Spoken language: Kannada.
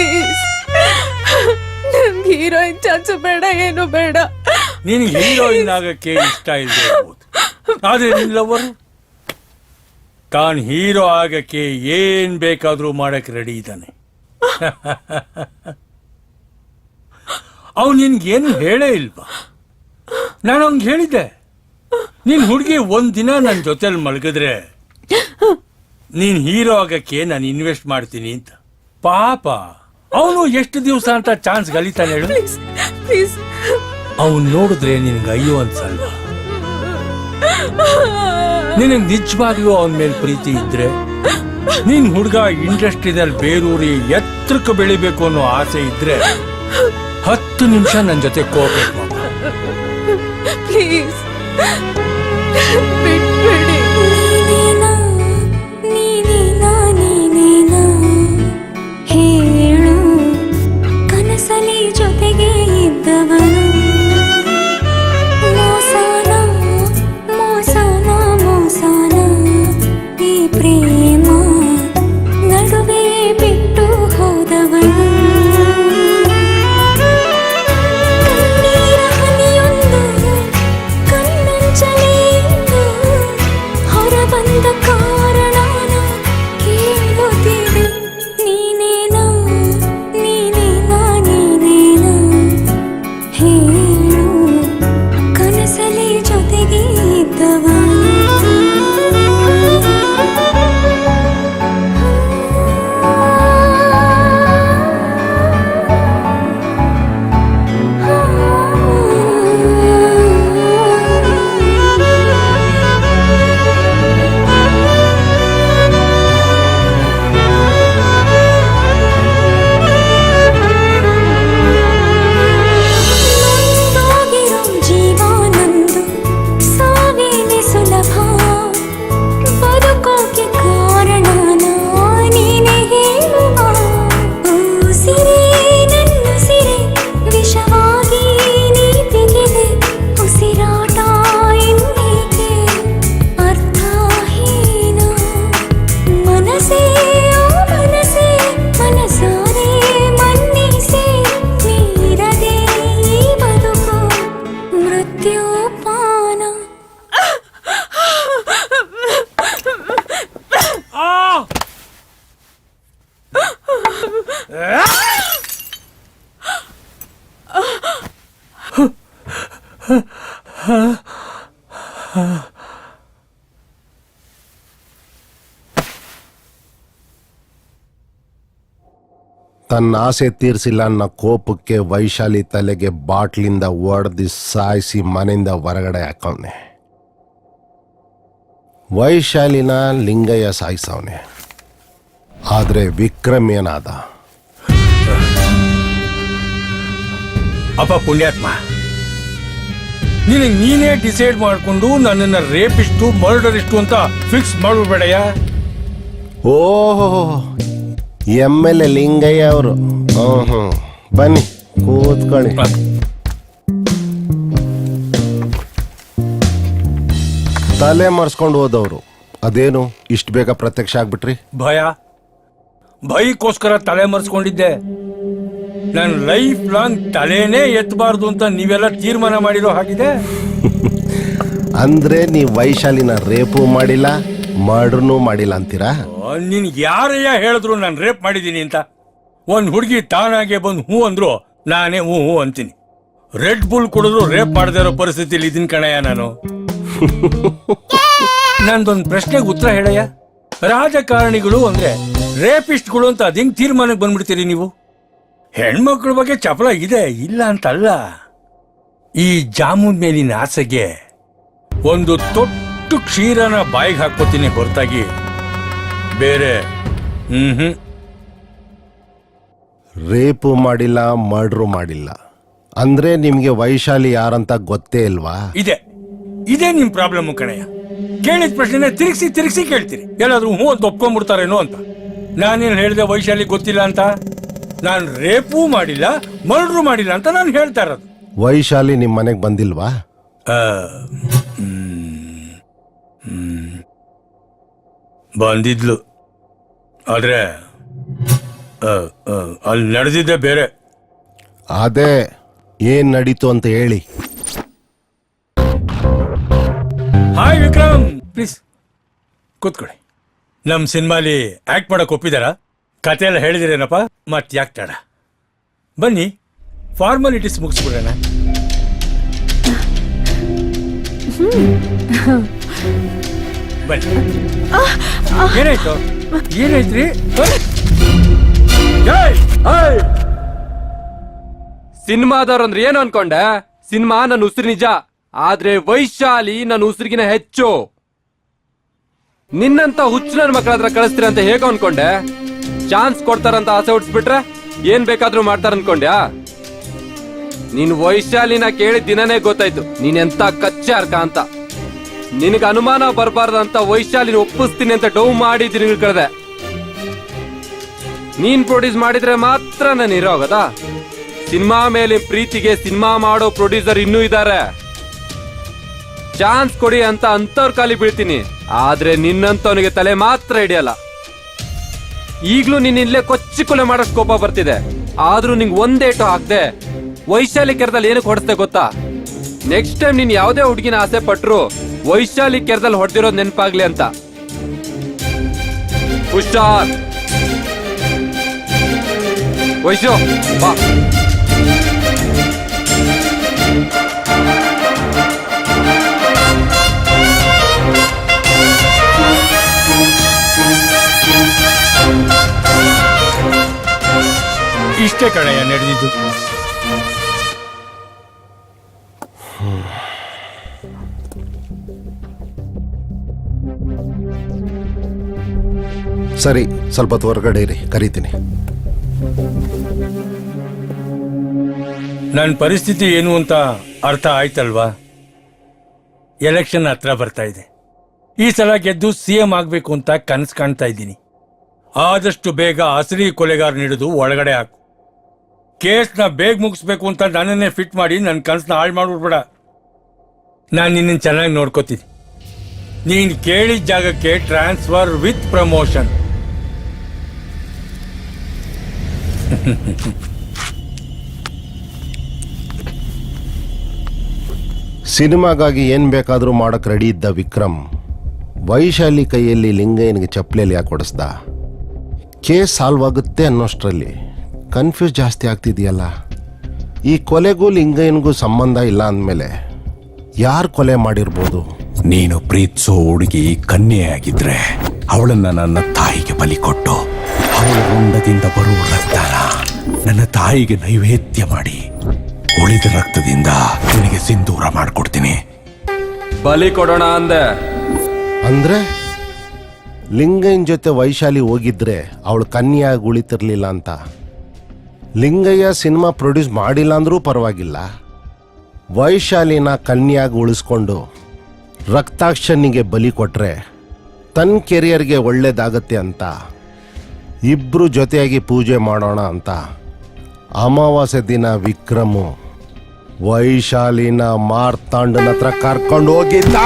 ಪ್ಲೀಸ್ ನನ್ಗೆ ಹೀರೋಯಿನ್ ಚಾನ್ಸು ಬೇಡ, ಏನು ಬೇಡ. ನಿನಗೆ ಹೀರೋಯಿನ್ ಆಗಕ್ಕೆ ಇಷ್ಟ ಇಲ್ಲದೆ ಇರ್ಬೋದು, ಆದ್ರೆ ನಿನ್ ಲವರು ತಾನು ಹೀರೋ ಆಗಕ್ಕೆ ಏನ್ ಬೇಕಾದ್ರೂ ಮಾಡಕ್ ರೆಡಿ ಇದ್ದಾನೆ. ಅವ್ ನಿನ್ಗೇನು ಹೇಳೇ ಇಲ್ವಾ? ನಾನು ಅವ್ನಿಗೆ ಹೇಳಿದ್ದೆ, ನಿನ್ ಹುಡುಗಿ ಒಂದಿನ ನನ್ನ ಜೊತೆಲಿ ಮಲಗಿದ್ರೆ ನೀನ್ ಹೀರೋ ಆಗಕ್ಕೆ ನಾನು ಇನ್ವೆಸ್ಟ್ ಮಾಡ್ತೀನಿ ಅಂತ. ಪಾಪ ಅವನು ಎಷ್ಟು ದಿವಸ ಅಂತ ಚಾನ್ಸ್ ಗಳಿತಾನೆ ಹೇಳು. ಪ್ಲೀಸ್ ಅವನ್ ನೋಡಿದ್ರೆ ನಿನ್ಗೆ ಅಯ್ಯೋ ಅನ್ಸಲ್ವಾ? ನಿನಗೆ ನಿಜವಾಗ್ಲೂ ಅವನ ಮೇಲೆ ಪ್ರೀತಿ ಇದ್ರೆ, ನೀನ್ ಹುಡುಗ ಇಂಡಸ್ಟ್ರಿನಲ್ಲಿ ಬೇರೂರಿ ಎತ್ತರಕ್ಕೆ ಬೆಳಿಬೇಕು ಅನ್ನೋ ಆಸೆ ಇದ್ರೆ 10 ನಿಮಿಷ ನನ್ನ ಜೊತೆ ಕೋಆಪರೇಟ್ ಮಾಡು. ಪ್ಲೀಸ್ ಬಿಟ್ಬಿಡಿ. ಹೇಳು ಕನಸಲಿ ಜೊತೆಗೆ ಇದ್ದವನು ಮೋಸನ ಮೋಸನ ಮೋಸನ ಈ ಪ್ರೇಮ ನಡುವೆ ಬಿಟ್ಟು ಹೋದವನು. ಕಣ್ಣೀರ ಹನಿಯೊಂದು ಕಣ್ಣಂಚಲೆಂದು ಹೊರಬಂದ ಕಾರಣನ ಕೇಳುತ್ತಿದೆ. ನೀನೇನಾ ನೀನೇನಾ ನೀನೇನಾ ಹೇಳು ಕನಸಲಿ ಜೊತೆಗೆ ಇದ್ದವನು. ನೊಂದೋಗಿರೋ ಜೀವನಂದು ಸಾವಿನ ಸುಲಭ ಬದುಕೋಕೆ ಕಾರಣನ ನೀನೇ ಹೇಳುವ. ಉಸಿರೇ ನನ್ನುಸಿರೇ ವಿಷವಾಗಿ ನೀ ಬಿಗಿದೆ. ಉಸಿರಾಟ ಇನ್ನೇಕೆ ಅರ್ಥಹೀನ. ಮನಸ್ಸೇ ಮನಸ್ಸೇ ಮನಸಾರೆ ಮನ್ನಿಸೆ. ನೀರದೆ ಈ ಬದುಕು ಮೃತ್ಯುಪಾನ. ತನ್ನ ಆಸೆ ತೀರಿಸಿಲ್ಲ ಅನ್ನೋ ಕೋಪಕ್ಕೆ ವೈಶಾಲಿ ತಲೆಗೆ ಬಾಟ್ಲಿಂದ ಒಡೆದು ಸಾಯಿಸಿ ಮನೆಯಿಂದ ಹೊರಗಡೆ ಹಾಕವನೆ. ವೈಶಾಲಿನ ಲಿಂಗಯ್ಯ ಸಾಯಿಸವನೆ. ಆದ್ರೆ ವಿಕ್ರಮ್ ಏನಾದ? ಅಪ್ಪ ಪುಣ್ಯಾತ್ಮ, ನೀನೇ ಡಿಸೈಡ್ ಮಾಡ್ಕೊಂಡು ನನ್ನನ್ನ ರೇಪಿಸ್ಟು ಮರ್ಡರಿಸ್ಟು ಅಂತ ಫಿಕ್ಸ್ ಮಾಡ್ಬಿಡ್ಬೇಡಯ್ಯ. ಓಹೋ, MLA ಲಿಂಗಯ್ಯ ಅವರು. ಬನ್ನಿ ಕೂತ್ಕೊಳ್ಳಿ. ತಲೆ ಮರ್ಸ್ಕೊಂಡು ಹೋದವರು ಅದೇನು ಇಷ್ಟು ಬೇಗ ಪ್ರತ್ಯಕ್ಷ ಆಗ್ಬಿಟ್ರಿ? ಭಯಕ್ಕೋಸ್ಕರ ತಲೆ ಮರೆಸ್ಕೊಂಡಿದ್ದೆ. ನನ್ನ ಲೈಫ್ ಲಾಂಗ್ ತಲೆನೇ ಎತ್ತಬಾರ್ದು ಅಂತ ನೀವೆಲ್ಲ ತೀರ್ಮಾನ ಮಾಡಿರೋ ಹಾಗಿದೆ. ಅಂದ್ರೆ ನೀವು ವೈಶಾಲಿನ ರೇಪು ಮಾಡಿಲ್ಲ, ಮರ್ಡರ್ನೂ ಮಾಡಿಲ್ಲ ಅಂತೀರಾ? ನಿನ್ಗೆ ಯಾರಯ್ಯ ಹೇಳಿದ್ರು ನಾನು ರೇಪ್ ಮಾಡಿದ್ದೀನಿ ಅಂತ? ಒಂದ್ ಹುಡುಗಿ ತಾನಾಗೆ ಬಂದು ಹೂ ಅಂದ್ರು ನಾನೇ ಹೂ ಅಂತೀನಿ. ರೆಡ್ ಬುಲ್ ಕುಡಿದ್ರು ರೇಪ್ ಮಾಡದೇ ಇರೋ ಪರಿಸ್ಥಿತಿಲಿ ಇದೀನಿ ಕಣಯ್ಯ ನಾನು. ನಂದೊಂದು ಪ್ರಶ್ನೆಗೆ ಉತ್ತರ ಹೇಳಯ್ಯ. ರಾಜಕಾರಣಿಗಳು ಅಂದ್ರೆ ರೇಪಿಸ್ಟ್ಗಳು ಅಂತ ಅದಿಂಗ್ ತೀರ್ಮಾನಕ್ಕೆ ಬಂದ್ಬಿಡ್ತೀರಿ ನೀವು? ಹೆಣ್ಮಕ್ಳ ಬಗ್ಗೆ ಚಪಲ ಇದೆ, ಇಲ್ಲ ಅಂತಲ್ಲ. ಈ ಜಾಮೂನ್ ಮೇಲಿನ ಆಸೆಗೆ ಒಂದು ತೊಟ್ಟು ಕ್ಷೀರನ ಬಾಯಿಗೆ ಹಾಕೋತೀನಿ ಹೊರತಾಗಿ ಬೇರೆ ರೇಪು ಮಾಡಿಲ್ಲ, ಮರ್ಡರ್ ಮಾಡಿಲ್ಲ ಅಂದ್ರೆ ನಿಮ್ಗೆ ವೈಶಾಲಿ ಯಾರಂತ ಗೊತ್ತೇ ಇಲ್ವಾ? ಇದೇ ನಿಮ್ ಪ್ರಾಬ್ಲಮ್ ಕಣಯ್ಯ. ಕೇಳಿದ ಪ್ರಶ್ನೆ ತಿರುಗಿಸಿ ಕೇಳ್ತೀರಿ. ಎಲ್ಲಾದ್ರೂ ಹೂ ಅಂತ ಒಪ್ಕೊಂಡ್ಬಿಡ್ತಾರೇನೋ ಅಂತ. ನಾನೇನು ಹೇಳಿದೆ ವೈಶಾಲಿ ಗೊತ್ತಿಲ್ಲ ಅಂತ? ನಾನು ರೇಪೂ ಮಾಡಿಲ್ಲ, ಮರ್ಡರ್ ಮಾಡಿಲ್ಲ ಅಂತ ನಾನು ಹೇಳ್ತಾ ಇರೋದು. ವೈಶಾಲಿ ನಿಮ್ ಮನೆಗ್ ಬಂದಿಲ್ವಾ? ಬಂದಿದ್ಲು, ಆದ್ರೆ ಅಲ್ಲಿ ನಡೆದಿದ್ದೆ ಬೇರೆ. ಅದೇ ಏನ್ ನಡೀತು ಅಂತ ಹೇಳಿ. ಹಾಯ್ ವಿಕ್ರಮ್, ಪ್ಲೀಸ್ ಕೂತ್ಕೊಳ್ಳಿ. ನಮ್ಮ ಸಿನಿಮಾಲಿ ಆಕ್ಟ್ ಮಾಡಕ್ ಒಪ್ಪಿದಾರ? ಕತೆ ಎಲ್ಲ ಹೇಳಿದಿರೇನಪ್ಪ? ಮತ್ತೆ ಯಾಕೆ ತಡ? ಬನ್ನಿ ಫಾರ್ಮಾಲಿಟೀಸ್ ಮುಗಿಸ್ಬಿಡೋಣ. ಬನ್ನಿ. ಏನಾಯ್ತು? ಏನಾಯ್ತ್ರಿ? ಸಿನಿಮಾದವ್ರು ಅಂದ್ರೆ ಏನು ಅನ್ಕೊಂಡೆ? ಸಿನಿಮಾ ನನ್ನ ಉಸಿರು ನಿಜ, ಆದ್ರೆ ವೈಶಾಲಿ ನನ್ನ ಉಸಿರಿಗಿನ ಹೆಚ್ಚು. ನಿನ್ನಂತ ಹುಚ್ಚು ನನ್ನ ಮಕ್ಕಳ ಹತ್ರ ಕಳಿಸ್ತೀರ ಅಂತ ಹೇಗ ಅನ್ಕೊಂಡೆ? ಚಾನ್ಸ್ ಕೊಡ್ತಾರಂತ ಆಸೆ ಹುಡ್ಸ್ಬಿಟ್ರೆ ಏನ್ ಬೇಕಾದ್ರೂ ಮಾಡ್ತಾರ ಅನ್ಕೊಂಡ್ಯಾ? ನೀನ್ ವೈಶಾಲಿನ ಕೇಳಿದ ದಿನನೇ ಗೊತ್ತಾಯ್ತು ನೀನೆಂತ ಕಚ್ಚಾರ್ಕ ಅಂತ. ನಿನಗೆ ಅನುಮಾನ ಬರಬಾರ್ದಂತ ವೈಶಾಲಿನ ಒಪ್ಪಿಸ್ತೀನಿ ಅಂತ ಡೌ ಮಾಡಿ ದಿನಗಳು ಕಳೆದೆ. ನೀನ್ ಪ್ರೊಡ್ಯೂಸ್ ಮಾಡಿದ್ರೆ ಮಾತ್ರ ನಾನು ಹೀರೋ ಆಗೋದಾ? ಸಿನಿಮಾ ಮೇಲೆ ಪ್ರೀತಿಗೆ ಸಿನಿಮಾ ಮಾಡೋ ಪ್ರೊಡ್ಯೂಸರ್ ಇನ್ನೂ ಇದ್ದಾರೆ. ಚಾನ್ಸ್ ಕೊಡಿ ಅಂತ ಅಂತವ್ರ ಕಾಲಿ ಬೀಳ್ತೀನಿ, ಆದ್ರೆ ನಿನ್ನಂತವನಿಗೆ ತಲೆ ಮಾತ್ರ ಹಿಡಿಯಲ್ಲ. ಈಗ್ಲೂ ನೀನ್ ಇಲ್ಲೇ ಕೊಚ್ಚಿ ಕೊಲೆ ಮಾಡೋ ಕೋಪ ಬರ್ತಿದೆ, ಆದ್ರೂ ನಿಂಗೆ ಒಂದೇಟು ಹಾಕ್ದೆ ವೈಶಾಲಿ ಕೆರದಲ್ಲಿ ಏನಕ್ಕೆ ಹೊಡೆಸ್ದೆ ಗೊತ್ತಾ? ನೆಕ್ಸ್ಟ್ ಟೈಮ್ ನೀನ್ ಯಾವ್ದೇ ಹುಡುಗಿನ ಆಸೆ ಪಟ್ರು ವೈಶಾಲಿ ಕೆರದಲ್ಲಿ ಹೊಡೆದಿರೋದು ನೆನಪಾಗ್ಲಿ ಅಂತ. ಹುಷಾರ್ ವೈಶು, ಬಾ. ಇಷ್ಟೇ ಕಣಯ್ಯ ನಡೆದಿದ್ದು. ಸರಿ, ಸ್ವಲ್ಪ ಹೊತ್ತು ಹೊರಗಡೆ ಇರಿ, ಕರಿತೀನಿ. ನನ್ನ ಪರಿಸ್ಥಿತಿ ಏನು ಅಂತ ಅರ್ಥ ಆಯ್ತಲ್ವಾ? ಎಲೆಕ್ಷನ್ ಹತ್ರ ಬರ್ತಾ ಇದೆ. ಈ ಸಲ ಗೆದ್ದು CM ಆಗ್ಬೇಕು ಅಂತ ಕನಸು ಕಾಣ್ತಾ ಇದ್ದೀನಿ. ಆದಷ್ಟು ಬೇಗ ಅಸಲಿ ಕೊಲೆಗಾರ ಹಿಡಿದು ಒಳಗಡೆ ಹಾಕು. ಕೇಸ್ನ ಬೇಗ ಮುಗಿಸ್ಬೇಕು ಅಂತ ನನ್ನನ್ನೇ ಫಿಟ್ ಮಾಡಿ ನನ್ನ ಕನಸನ್ನ ಹಾಳು ಮಾಡ್ಬಿಡ್ಬೇಡ. ನಾನು ನಿನ್ನ ಚೆನ್ನಾಗಿ ನೋಡ್ಕೋತೀನಿ. ನೀನು ಕೇಳಿದ ಜಾಗಕ್ಕೆ ಟ್ರಾನ್ಸ್ಫರ್ ವಿತ್ ಪ್ರಮೋಷನ್. ಸಿನಿಮಾಗಾಗಿ ಏನ್ ಬೇಕಾದ್ರೂ ಮಾಡಕ್ ರೆಡಿ ಇದ್ದ ವಿಕ್ರಮ್ ವೈಶಾಲಿ ಕೈಯಲ್ಲಿ ಲಿಂಗಯ್ಯನಿಗೆ ಚಪ್ಪಲಿಯಲ್ಲಿ ಯಾಕೆ ಹೊಡೆಸ್ದ? ಕೇಸ್ ಸಾಲ್ವ್ ಆಗುತ್ತೆ ಅನ್ನೋಷ್ಟರಲ್ಲಿ ಕನ್ಫ್ಯೂಸ್ ಜಾಸ್ತಿ ಆಗ್ತಿದೆಯಲ್ಲ. ಈ ಕೊಲೆಗೂ ಲಿಂಗಯ್ಯನಿಗೂ ಸಂಬಂಧ ಇಲ್ಲ ಅಂದಮೇಲೆ ಯಾರು ಕೊಲೆ ಮಾಡಿರ್ಬೋದು? ನೀನು ಪ್ರೀತಿಸೋ ಹುಡುಗಿ ಕನ್ಯೆಯಾಗಿದ್ರೆ ಅವಳನ್ನ ನನ್ನ ತಾಯಿಗೆ ಬಲಿ ಕೊಟ್ಟು ಅವಳ ರುಂಡದಿಂದ ಬರುವ ರಕ್ತನ ನನ್ನ ತಾಯಿಗೆ ನೈವೇದ್ಯ ಮಾಡಿ ಉಳಿದ ರಕ್ತದಿಂದ ನಿನಗೆ ಸಿಂಧೂರ ಮಾಡ್ಕೊಡ್ತೀನಿ. ಬಲಿ ಕೊಡೋಣ ಅಂದೆ. ಅಂದ್ರೆ ಲಿಂಗಯ್ಯನ ಜೊತೆ ವೈಶಾಲಿ ಹೋಗಿದ್ರೆ ಅವಳು ಕನ್ಯಾಗಿ ಉಳಿತಿರ್ಲಿಲ್ಲ ಅಂತ. ಲಿಂಗಯ್ಯ ಸಿನಿಮಾ ಪ್ರೊಡ್ಯೂಸ್ ಮಾಡಿಲ್ಲ ಅಂದ್ರೂ ಪರವಾಗಿಲ್ಲ, ವೈಶಾಲಿನ ಕನ್ಯಾಗಿ ಉಳಿಸ್ಕೊಂಡು ರಕ್ತಾಕ್ಷನಿಗೆ ಬಲಿ ಕೊಟ್ರೆ ತನ್ನ ಕೆರಿಯರ್ಗೆ ಒಳ್ಳೇದಾಗತ್ತೆ ಅಂತ ಇಬ್ರು ಜೊತೆಯಾಗಿ ಪೂಜೆ ಮಾಡೋಣ ಅಂತ ಅಮಾವಾಸ್ಯೆ ದಿನ ವಿಕ್ರಮು ವೈಶಾಲಿನ ಮಾರ್ತಾಂಡನ ಹತ್ರ ಕರ್ಕೊಂಡು ಹೋಗಿದ್ದ.